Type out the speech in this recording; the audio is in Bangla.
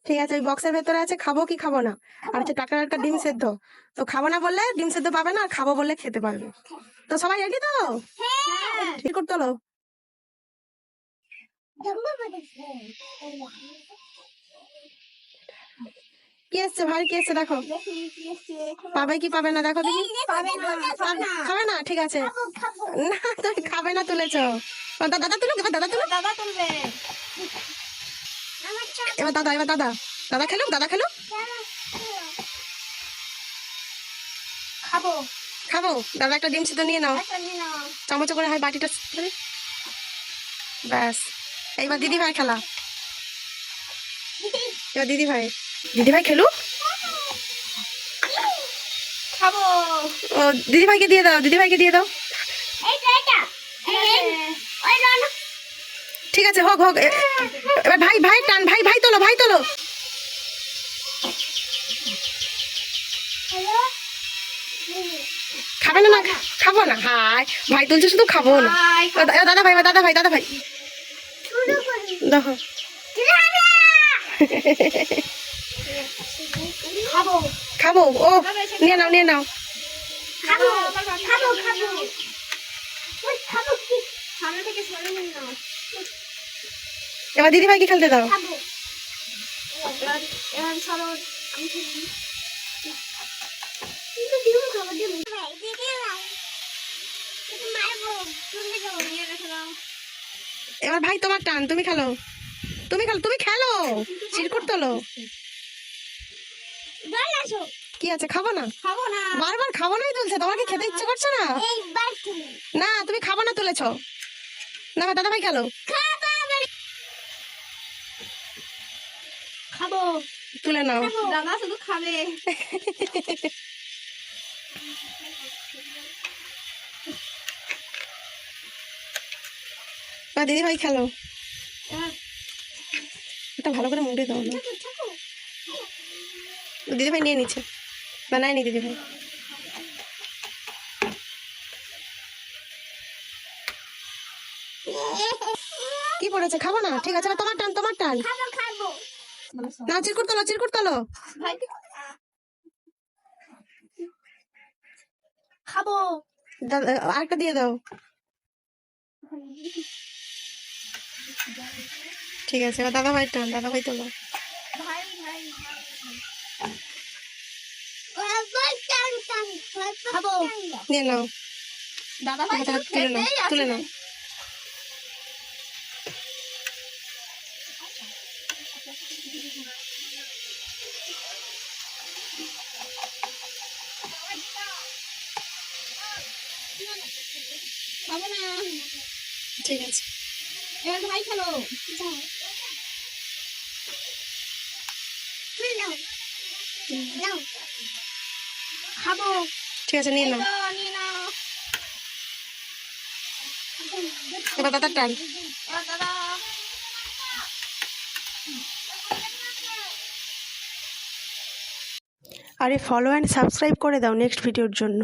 ঠিক আছে, ওই বক্সের ভেতরে আছে, খাবো কি খাবো না। আর হচ্ছে টাকার একটা ডিম সেদ্ধ। তো খাবো না বললে ডিম সেদ্ধ পাবে না, আর খাবো বললে খেতে পারবে। তো সবাই রেডি তো? ঠিক করতে হলো। কি এসছে ভাই, কি এসছে দেখো। পাবে কি পাবে না দেখো দেখি। খাবে না, ঠিক আছে। না তুমি খাবে না, তুলেছো। দাদা তুলো, এবার দাদা তুলো। দাদা তুলবে। এবার দাদা, এবার দাদা। দাদা খেলুক, দাদা খেলুক। খাবো। খাবো, দাদা একটা ডিম সিদ্ধ নিয়ে নাও। চামচ করে হয় বাটিটা। ব্যাস, এইবার দিদি ভাই খেলা। এবার দিদি ভাই, দিদি ভাই খেলুক। খাবো। ও দিদি ভাইকে দিয়ে দাও, দিদি ভাইকে দিয়ে দাও। ঠিক আছে, হোক হোক। এবার ভাই, ভাই টান, ভাই ভাই তোলো, ভাই তোলো। খাবে না? না খাবো না। হাই, ভাই তুলছে শুধু, খাবো না। দাদা ভাই, দাদা ভাই, দাদা ভাই দেখো। খাবো। খাবো, ও নিয়ে নাও, নিয়ে নাও। খাবো খাবো খাবো। খাবো কি? সামনে থেকে সরে নিন না। এবার দিদি ভাইকে খেলতে দাও। খাবো। এবার সরো, আমি খেলি। কিন্তু দিও খাবো, দিও। ভাই দিদি ভাই। তুমি মারবো, তুমি যাও নিয়ে রেখে দাও। এবার ভাই তোমার টান, তুমি খেলো, তুমি খেলো, তুমি খেলো। চিরকুট তোলো। দল আসো। কি আছে, খাবো না? খাবো না। বারবার খাবো নাই তুলছে, তোমার কি খেতে ইচ্ছে করছে না? এইবার তুমি। না তুমি খাবো না তুলেছো। না দাদা ভাই খেলো। খাবো। তুলে নাও। দাদা শুধু খাবে। দিদি ভাই খেলো। এটা ভালো করে মুড়ে দাও না। দিদি ভাই নিয়ে নিচ্ছে, বানায়নি দিদি ভাই। কি পড়েছে, খাবো না? ঠিক আছে, এবার তোমার টান, তোমার টান। খাবো। না চিরকুট তোলো, চিরকুট তোলো। খাবো। আরেকটা দিয়ে দাও। ঠিক আছে, এবার দাদা ভাই টান, দাদা ভাই তোলো। ভাই ভাই খাবো। নিয়ে নাও। দাদা ভাই তুলে নাও, তুলে নাও। খাবো না। ঠিক আছে, এবার ভাই খেলো। খাবো। ঠিক আছে, নিয়ে নাও। নিয়ে নাও। এবার দাদার টান। এবার দাদা। আরে ফলো অ্যান্ড সাবস্ক্রাইব করে দাও নেক্সট ভিডিওর জন্য।